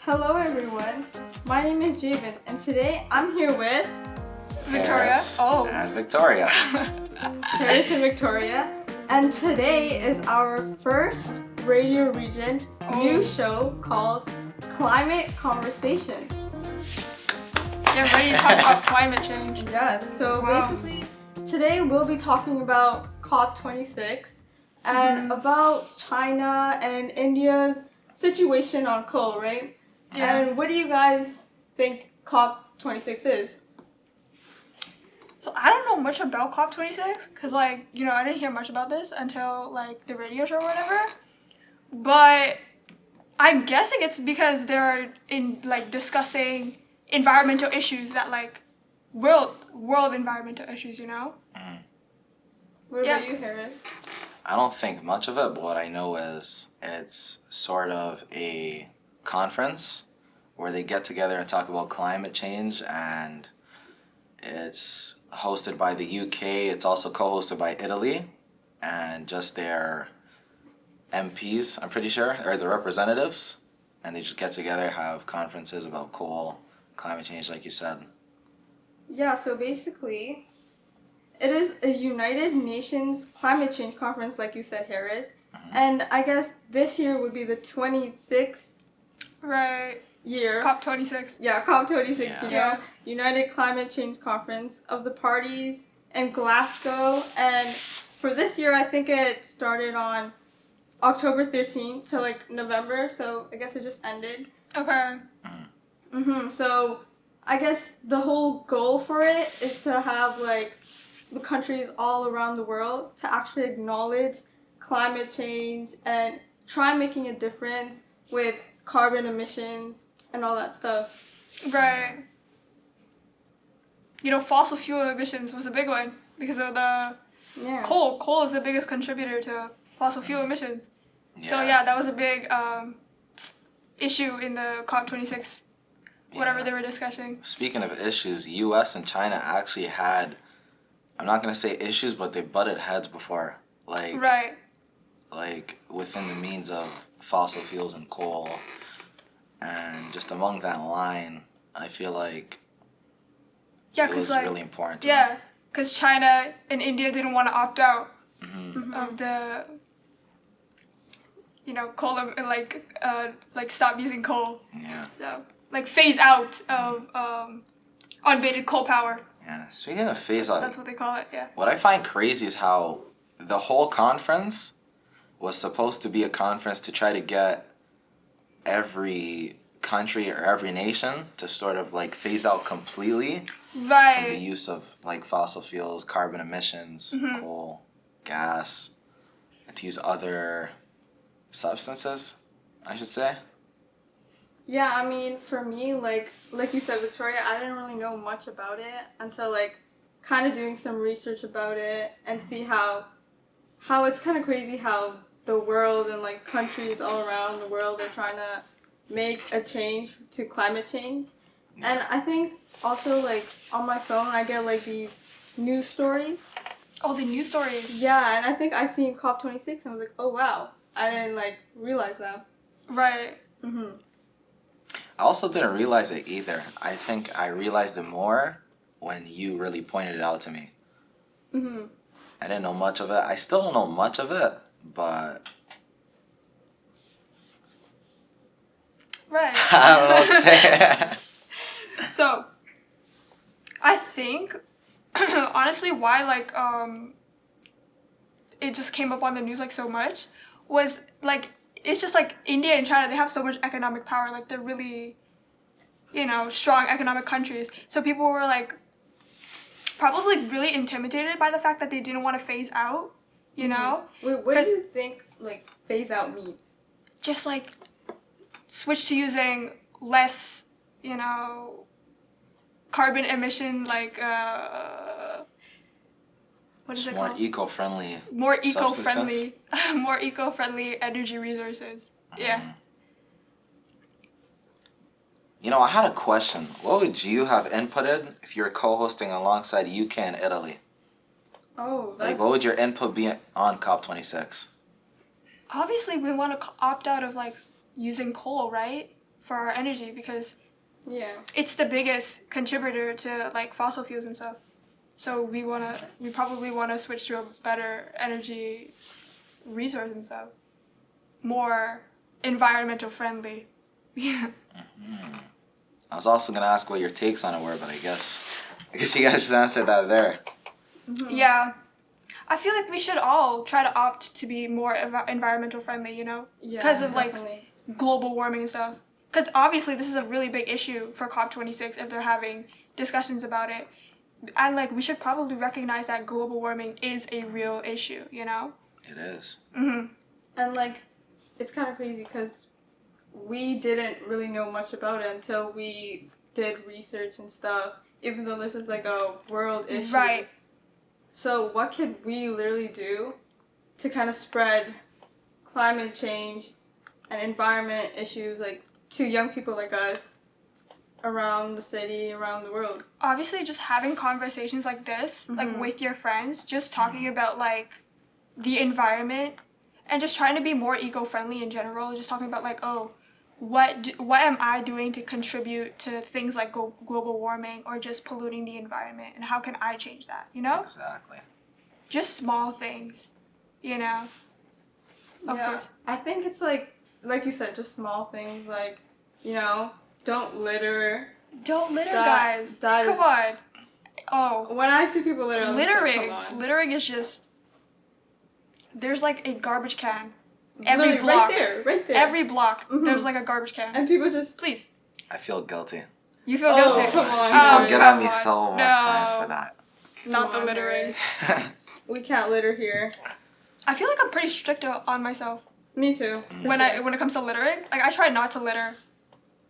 Hello everyone, my name is Jabin and today I'm here with Victoria. Harris Oh. And Victoria. Harris and Victoria, and today is our first Radio Regent new show called Climate Conversation. Get ready to talk about climate change. Yes, so Wow. basically today we'll be talking about COP26 and about China and India's situation on coal, right? Yeah. And what do you guys think COP26 is? So I don't know much about COP26 because, I didn't hear much about this until, the radio show or whatever. But I'm guessing it's because they're discussing environmental issues that, world environmental issues, What Yeah. about you, Harris? I don't think much of it, but what I know is it's sort of a conference where they get together and talk about climate change, and it's hosted by the UK. It's also co-hosted by Italy and just their MPs, I'm pretty sure, or the representatives, and they just get together, have conferences about coal, climate change, like you said. Yeah, so basically, it is a United Nations climate change conference, like you said, Harris. And I guess this year would be the 26th Right. year. COP26. Yeah, COP26, Yeah. you know, Yeah. United Climate Change Conference of the parties in Glasgow. And for this year, I think it started on October 13th to November, so I guess it just ended. Okay. So I guess the whole goal for it is to have the countries all around the world to actually acknowledge climate change and try making a difference with carbon emissions and all that stuff. Right. Fossil fuel emissions was a big one because of the Yeah. coal. Coal is the biggest contributor to fossil fuel emissions. So that was a big issue in the COP26, whatever they were discussing. Speaking of issues, U.S. and China actually had, I'm not going to say issues, but they butted heads before. Right. Within the means of fossil fuels and coal. And just among that line, I feel like Yeah, it was because really important to yeah, because China and India didn't want to opt out them. of the, coal and stop using coal. Yeah. So phase out of unabated coal power. Yeah. Speaking of phase out, That's what they call it. Yeah. what I find crazy is how the whole conference was supposed to be a conference to try to get every country or every nation to sort of phase out completely from the Right. use of fossil fuels, carbon emissions, coal, gas, and to use other substances, I should say. Yeah, I mean, for me, like you said, Victoria, I didn't really know much about it until kind of doing some research about it and see how it's kind of crazy how the world and countries all around the world are trying to make a change to climate change. And I think also on my phone I get these news stories. Oh, the news stories. Yeah, and I think I seen COP26 and I was like, oh wow, I didn't realize that. Right. I also didn't realize it either. I think I realized it more when you really pointed it out to me. I didn't know much of it. I still don't know much of it, but Right. I don't know what to say. So, I think, honestly, why, it just came up on the news, so much, was, it's just, India and China, they have so much economic power, they're really, strong economic countries. So people were, probably really intimidated by the fact that they didn't want to phase out, Wait, what do you think phase out means? Just, switch to using less, carbon emission, what is it More called? eco-friendly. More substances. eco-friendly energy resources. Yeah. I had a question. What would you have inputted if you were co-hosting alongside UK and Italy? Oh, What would your input be on COP26? Obviously, we want to opt out of using coal, right? for our energy because Yeah. it's the biggest contributor to like fossil fuels and stuff. So we probably wanna switch to a better energy resource and stuff. More environmental friendly. Yeah. I was also gonna ask what your takes on it were, but I guess you guys just answered that there. Yeah. I feel like we should all try to opt to be more environmental friendly, you know? Yeah. Because of definitely. like global warming and stuff. Because obviously this is a really big issue for COP26 if they're having discussions about it. And like we should probably recognize that global warming is a real issue, you know? It is. Mm-hmm. And like, it's kind of crazy because we didn't really know much about it until we did research and stuff. Even though this is like a world issue. Right. So what could we literally do to kind of spread climate change and environment issues like to young people like us around the city, around the world? Obviously just having conversations like this, like with your friends, just talking about like the environment and just trying to be more eco-friendly in general, just talking about like, oh, what am I doing to contribute to things like global warming or just polluting the environment, and how can I change that, you know? Exactly. Just small things, you know? Of course. I think it's like you said, just small things like, you know, don't litter. Don't litter, That- guys. that Come is- on. Oh, When I see people litter, I'm just like, littering. come on. Littering is just... There's like a garbage can. Every Literally, block. Right there. Every block, Mhm. there's like a garbage can. And people just... Please. I feel guilty. You feel Oh, guilty. come on, Oh, guys. People get at come me on. so much No. times for that. Not the Come on, littering. We can't litter here. I feel like I'm pretty strict on myself Me too. when it comes to littering. Like I try not to litter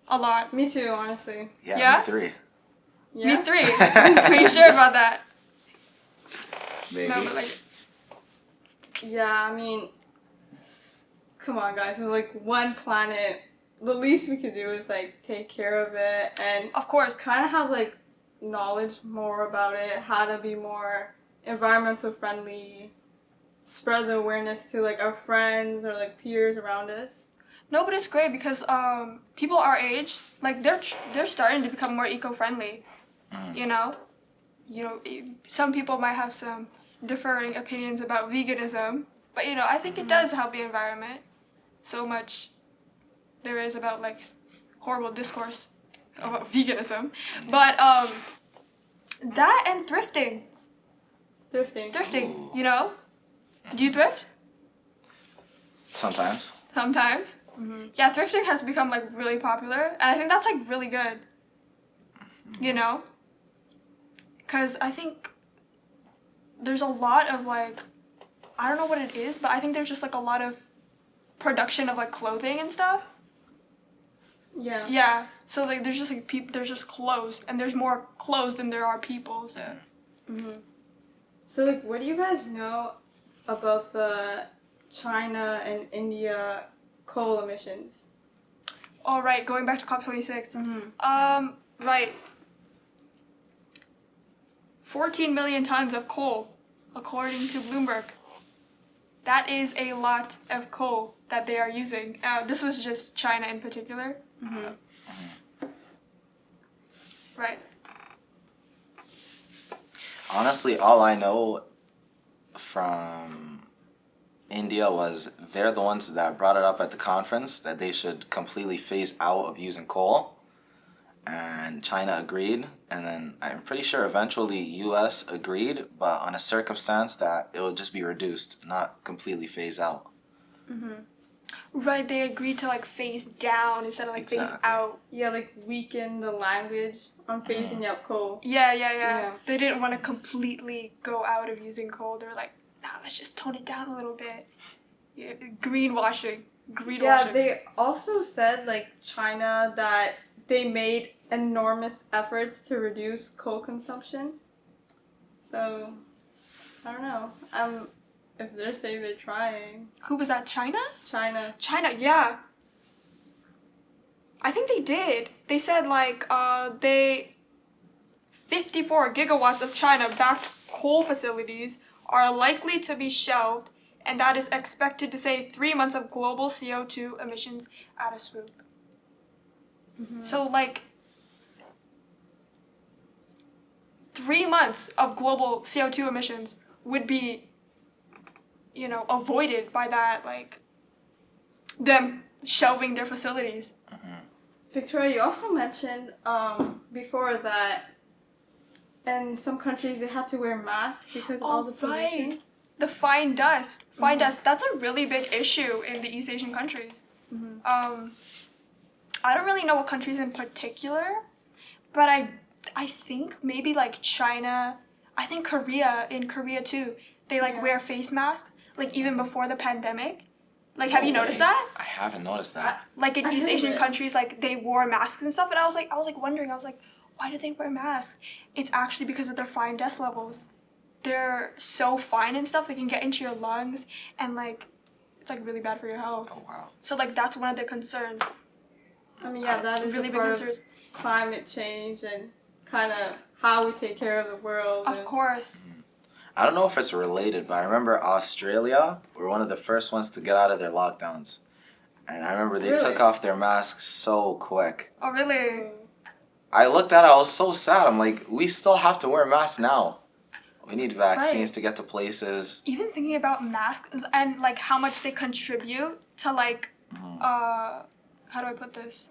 a lot. Me too, honestly. Yeah, Yeah? me three. Yeah? Me 3. Are you sure about that? Maybe. No, but like Yeah, I mean... Come on, guys. We're like one planet. The least we could do is like take care of it and of course. kind of have like knowledge more about it, how to be more environmental friendly, spread the awareness to like our friends or like peers around us. No, but it's great because people our age, like they're starting to become more eco-friendly. You know, some people might have some differing opinions about veganism, but I think it does help the environment. So much there is about like horrible discourse about veganism, but that and thrifting. Thrifting. You know, do you thrift? Sometimes. Sometimes. Yeah, thrifting has become like really popular, and I think that's like really good. You know, because I think there's a lot of like, I don't know what it is, but I think there's just like a lot of production of like clothing and stuff. Yeah. Yeah, so like there's just like there's just clothes, and there's more clothes than there are people. So. So like, what do you guys know about the China and India coal emissions? All right, going back to COP26. Right. 14 million tons of coal, according to Bloomberg. That is a lot of coal that they are using. This was just China in particular. Right. Honestly, all I know from India was they're the ones that brought it up at the conference that they should completely phase out of using coal. And China agreed. And then I'm pretty sure eventually US agreed, but on a circumstance that it would just be reduced, not completely phase out. Right, they agreed to like phase down instead of like phase Exactly. out. Yeah, like weaken the language on phasing out coal. Yeah. They didn't want to completely go out of using coal. They were like, nah, let's just tone it down a little bit. Yeah, greenwashing. Yeah, they also said like China that they made enormous efforts to reduce coal consumption. So, I don't know. If they're saying they're trying. Who was that, China? China. China, yeah. I think they did. They said like 54 gigawatts of China-backed coal facilities are likely to be shelved, and that is expected to save 3 months of global CO2 emissions at a swoop. So like 3 months of global CO2 emissions would be, avoided by that, like, them shelving their facilities. Victoria, you also mentioned before that in some countries they had to wear masks because of all the pollution. Right. The fine dust. That's a really big issue in the East Asian countries. I don't really know what countries in particular, but I think maybe like China, I think in Korea too, they wear face masks, like even before the pandemic. Like, have you noticed that? I haven't noticed that. Like in East Asian countries, like they wore masks and stuff, and I was wondering, why do they wear masks? It's actually because of their fine dust levels. They're so fine and stuff, they can get into your lungs, and like, it's like really bad for your health. Oh wow. So like that's one of the concerns. I mean, yeah, that is really a big part concerns. of climate change and kind of how we take care of the world. Of course. I don't know if it's related, but I remember Australia were one of the first ones to get out of their lockdowns. And I remember they took off their masks so quick. Oh, really? I looked at it, I was so sad. I'm like, we still have to wear masks now. We need vaccines to get to places. Even thinking about masks and like how much they contribute to like, how do I put this?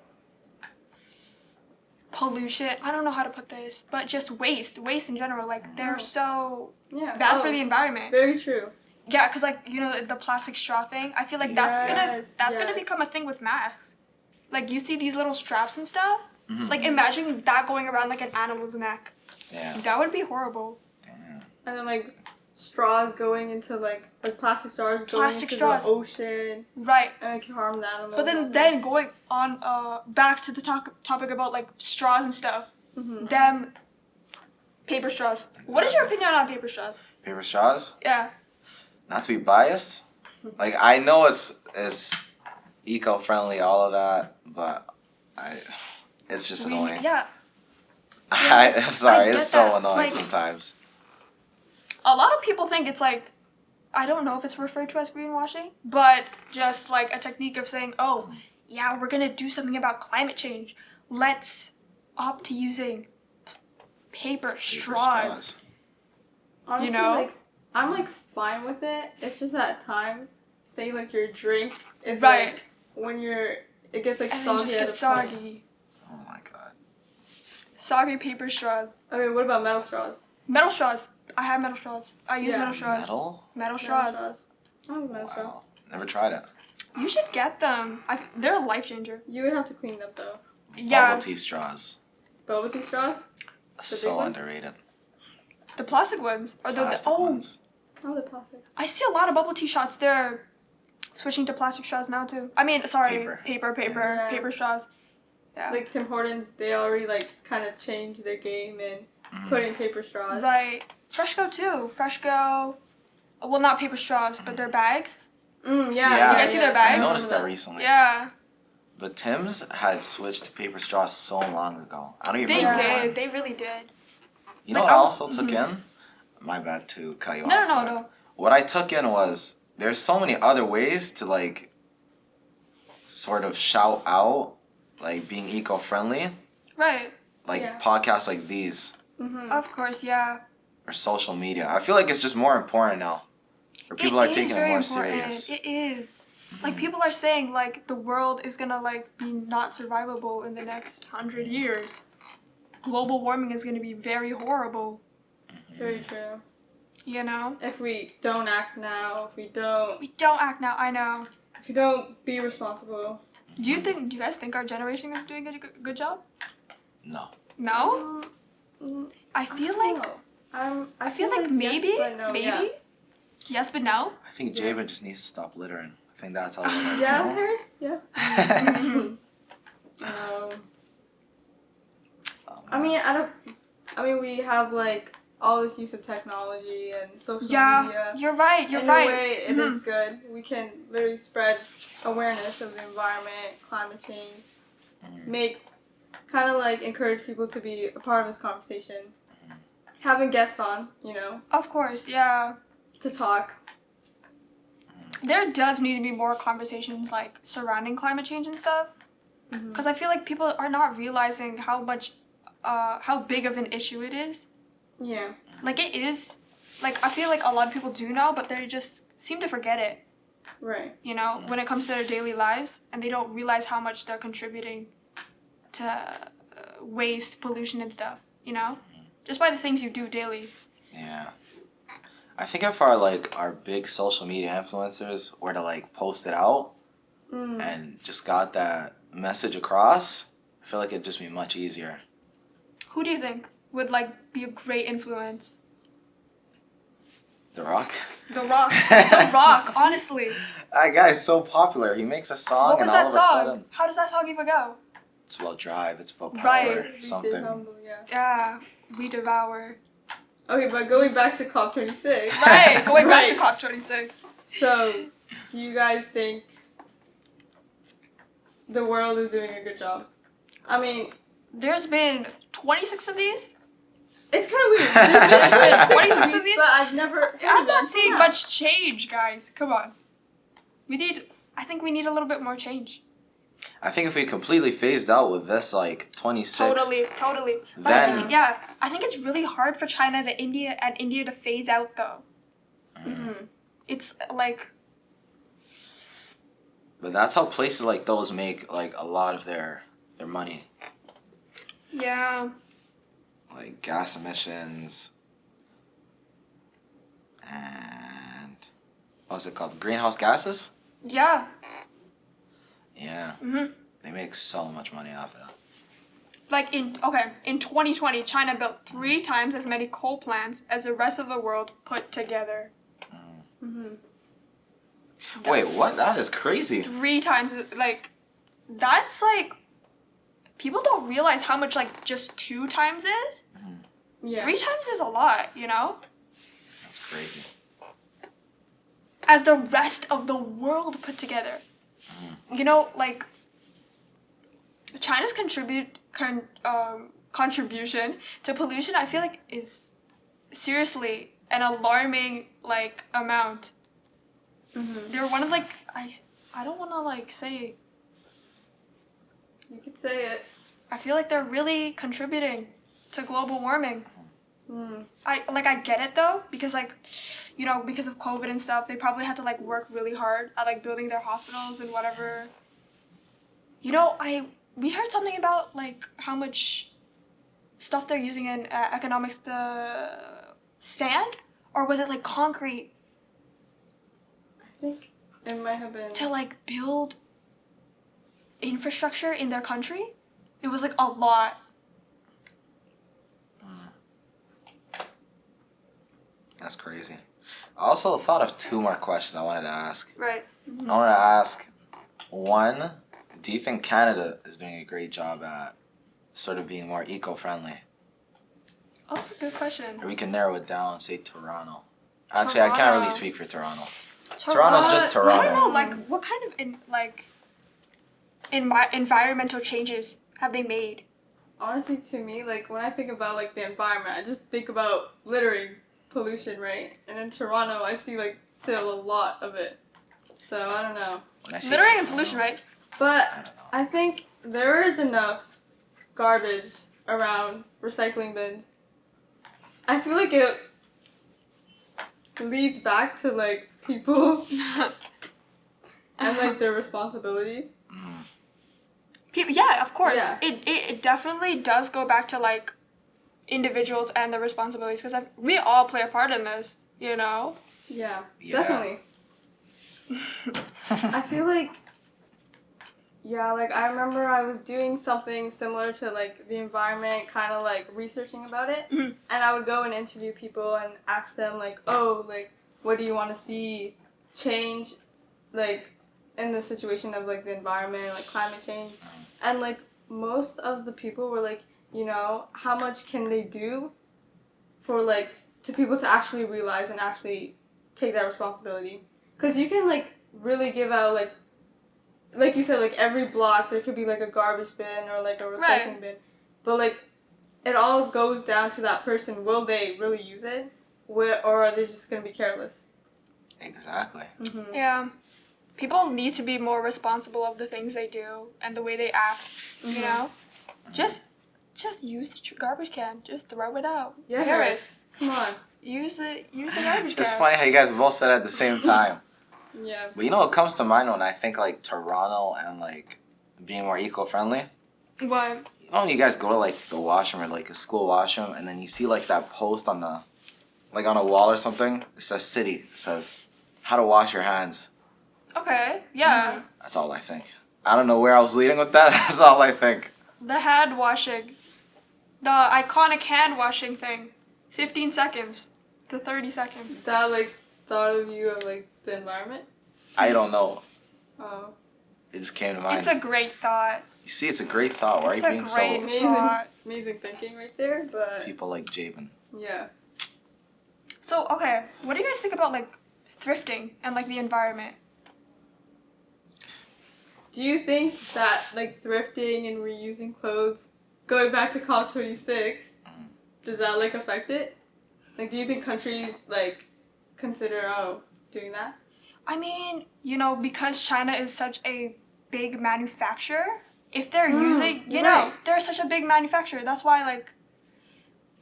Pollution. I don't know how to put this, but just waste in general. Like they're so bad for the environment. Very true. Yeah, cause like the plastic straw thing. I feel like that's gonna become a thing with masks. Like you see these little straps and stuff. Like imagine that going around like an animal's neck. Yeah. That would be horrible. Damn. And then like straws going into like plastic straws going into the ocean. Right. And it can harm the animals. But then going on back to the topic about like straws and stuff. Them paper straws. What is your opinion on paper straws? Paper straws? Yeah. Not to be biased. Like I know it's eco-friendly, all of that, but it's just annoying. Yeah. I'm sorry, it's so that. annoying Like, sometimes. A lot of people think it's like, I don't know if it's referred to as greenwashing, but just like a technique of saying, oh, yeah, we're gonna do something about climate change. Let's opt to using paper straws. Honestly, like, I'm like fine with it. It's just that at times, say like your drink is like when it gets like and soggy. It just gets soggy. Oh my god. Soggy paper straws. Okay, what about metal straws? Metal straws. I have metal straws. I use metal straws. Metal straws. I have a metal straw. Wow. Never tried it. You should get them. They're a life changer. You would have to clean them though. Yeah. Bubble tea straws. Bubble tea straws? So underrated. The plastic ones. Or Plastic ones. Oh, the plastic. I see a lot of bubble tea shots. They're switching to plastic straws now too. I mean, sorry, paper straws. Yeah. Like Tim Hortons, they already like kind of changed their game and put in paper straws. Right. Freshco too. Freshco. Well, not paper straws, but their bags. Yeah. You guys see their bags? I noticed that recently. Yeah. But Tim's had switched to paper straws so long ago. I don't even remember when. They really did. You know what I also took in? My bad to cut you off. No. What I took in was there's so many other ways to like sort of shout out like being eco-friendly. Right. Like podcasts like these. Of course, yeah. Or social media. I feel like it's just more important now. Or people are taking it more serious. It is. Like people are saying like the world is gonna like be not survivable in the next 100 years. Global warming is gonna be very horrible. Very true. You know? If we don't act now, if we don't act now, I know. If we don't be responsible. Do you guys think our generation is doing a good job? No. No? I feel like I feel like maybe yes, but no, maybe yeah. yes but no. I think Jabin just needs to stop littering. I think that's all. Yeah, Harris? Yeah. I mean, we have like all this use of technology and social media. You're right. In a way, it is good. We can literally spread awareness of the environment, climate change, kind of like encourage people to be a part of this conversation. Having guests on, Of course, yeah. To talk. There does need to be more conversations like surrounding climate change and stuff. Because I feel like people are not realizing how big of an issue it is. Yeah. Like, it is. Like, I feel like a lot of people do know, but they just seem to forget it. Right. You know, when it comes to their daily lives, and they don't realize how much they're contributing to waste, pollution, and stuff, you know? Just by the things you do daily. Yeah. I think if our big social media influencers were to like post it out and just got that message across, I feel like it'd just be much easier. Who do you think would like be a great influence? The Rock? The Rock. The Rock, honestly. That guy's so popular. He makes a song What was and that all of a song? sudden How does that song even go? it's about drive, it's about power, Right. something. Stay humble, yeah. Yeah, we devour. Okay, but going back to COP26. Right, going back to Right. COP26. So, do you guys think the world is doing a good job? I mean, There's been 26 of these. it's kind of weird. There's been 26 of these? but I've never. I'm not seeing much change, guys. Come on. I think we need a little bit more change. I think if we completely phased out with this 26, Totally. But then I think it's really hard for China and India to phase out though. Mm-hmm. It's like, but that's how places like those make like a lot of their money. yeah. Like gas emissions and what's it called? Greenhouse gases? Yeah. Yeah. Mhm. They make so much money off that. Like in 2020, China built 3 times as many coal plants as the rest of the world put together. Mm-hmm. Wait, what? That is crazy. 3 times, like, that's like, people don't realize how much like just 2 times is. Yeah. 3 times is a lot, you know? That's crazy. As the rest of the world put together. You know, like, China's contribution to pollution, I feel like, is seriously an alarming, like, amount. Mm-hmm. They're one of, like, I don't want to, like, say, You could say it. I feel like they're really contributing to global warming. Mm. I get it, though, because, like, you know, because of COVID and stuff, they probably had to, like, work really hard at, like, building their hospitals and whatever. You know, we heard something about, like, how much stuff they're using in economics, the sand? Or was it, like, concrete? I think it might have been. To, like, build infrastructure in their country? It was, like, a lot. That's crazy. I also thought of 2 more questions I wanted to ask. Right. I wanted to ask, one, do you think Canada is doing a great job at sort of being more eco-friendly? Oh, that's a good question. Or we can narrow it down, say Toronto. Actually, I can't really speak for Toronto. Toronto- Toronto's just I don't know, Toronto. like, what kind of, environmental changes have they made? Honestly, to me, like, when I think about, like, the environment, I just think about littering, pollution, right? And in Toronto, I see, like, still a lot of it. So, I don't know. When I say Littering and Toronto, pollution, right? But I don't know. I think there is enough garbage around recycling bins. I feel like it leads back to, like, people and, like, their responsibilities. People, yeah, of course. Yeah. It definitely does go back to, like, individuals and their responsibilities, because we all play a part in this, you know? Yeah, Yeah. definitely. I feel like, yeah, like, I remember I was doing something similar to, like, the environment, kind of, like, researching about it. Mhm. And I would go and interview people and ask them, like, oh, like, what do you want to see change, like, in the situation of, like, the environment, like, climate change. And, like, most of the people were, like, you know, how much can they do for, like, to people to actually realize and actually take that responsibility. Because you can, like, really give out, like you said, like, every block there could be, like, a garbage bin or, like, a recycling bin. But, like, it all goes down to that person. Will they really use it? Or are they just going to be careless? Exactly. Mm-hmm. Yeah. people need to be more responsible of the things they do and the way they act. You know, just use the garbage can. Just throw it out. Yeah, Harris. Come on. Use the garbage can. It's funny how you guys both said it at the same time. Yeah. But you know what comes to mind when I think like Toronto and like being more eco-friendly? What? You know when you guys go to like the washroom or like a school washroom and then you see like that post on the like on a wall or something? It says city. It says how to wash your hands. Okay. Yeah. That's all I think. I don't know where I was leading with that. That's all I think. The hand washing. The iconic hand washing thing. 15 seconds to 30 seconds. That like thought of you of like the environment? I don't know. Oh. It just came to mind. It's a great thought. You see, it's a great thought. Why are you being It's a great so thought. Amazing thinking right there, but people like Jabin? yeah. So, okay, what do you guys think about like thrifting and like the environment? Do you think that like thrifting and reusing clothes, going back to COP26, does that like affect it? Like, do you think countries like consider doing that? I mean, you know, because China is such a big manufacturer, if they're using, you know, they're such a big manufacturer. That's why like,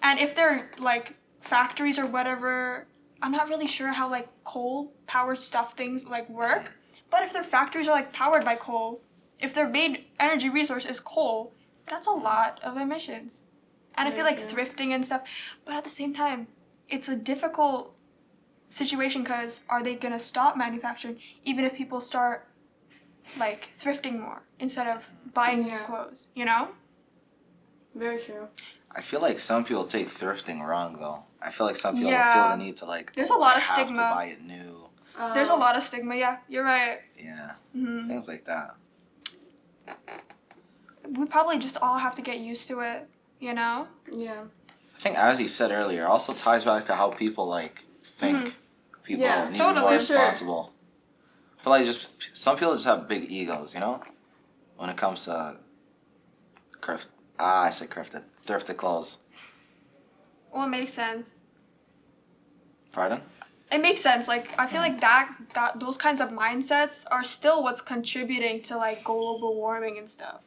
and if they're like factories or whatever, I'm not really sure how like coal powered stuff things like work. But if their factories are like powered by coal, if their main energy resource is coal, that's a lot of emissions. And I feel like thrifting and stuff, but at the same time, it's a difficult situation because are they gonna stop manufacturing even if people start like thrifting more instead of buying new clothes, you know? Very true. I feel like some people take thrifting wrong though. I feel like some people feel the need to like. There's a lot of I have stigma. to buy it new. There's a lot of stigma. Yeah, you're right. Yeah. Mm-hmm. Things like that. We probably just all have to get used to it, you know? Yeah. I think as you said earlier, it also ties back to how people like think. People need to be more responsible. I feel like just some people just have big egos, you know? When it comes to thrifted clothes. Well, it makes sense. Pardon? It makes sense. Like, I feel like that those kinds of mindsets are still what's contributing to, like, global warming and stuff.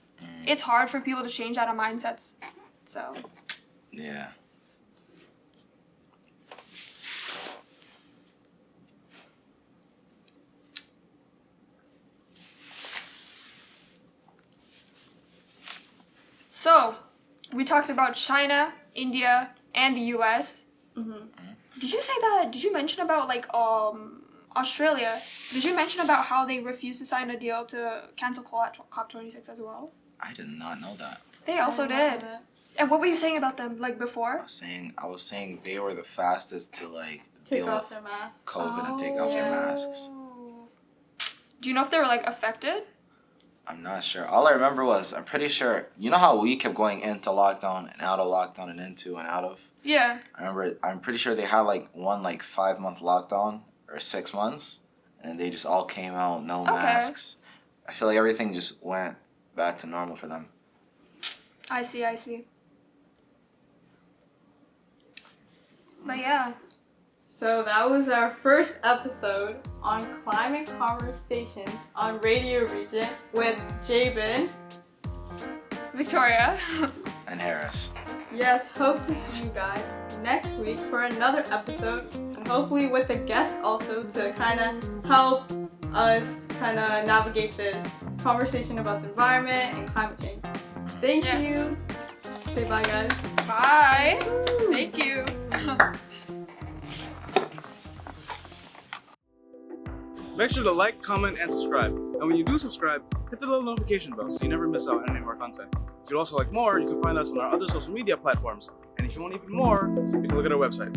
It's hard for people to change out of mindsets, so. Yeah. So, we talked about China, India, and the US. Did you mention about like Australia? Did you mention about how they refused to sign a deal to cancel coal at COP26 as well? I did not know that. They also did. And what were you saying about them like before? I was saying they were the fastest to like Take deal off with their mask. COVID and take off their masks. Do you know if they were like affected? I'm not sure. All I remember was I'm pretty sure you know how we kept going into lockdown and out of lockdown and into and out of? Yeah. I'm pretty sure they had like one like 5-month lockdown or 6 months and they just all came out, no masks. I feel like everything just went back to normal for them. I see. But yeah. So that was our first episode on climate conversations on Radio Regent with Jabin, Victoria, and Harris. Yes, hope to see you guys next week for another episode, and hopefully with a guest also to kind of help us kind of navigate this conversation about the environment and climate change. Thank you. Say bye, guys. Bye. Thank you. Make sure to like, comment, and subscribe. And when you do subscribe, hit the little notification bell so you never miss out on any of our content. If you'd also like more, you can find us on our other social media platforms. And if you want even more, you can look at our website.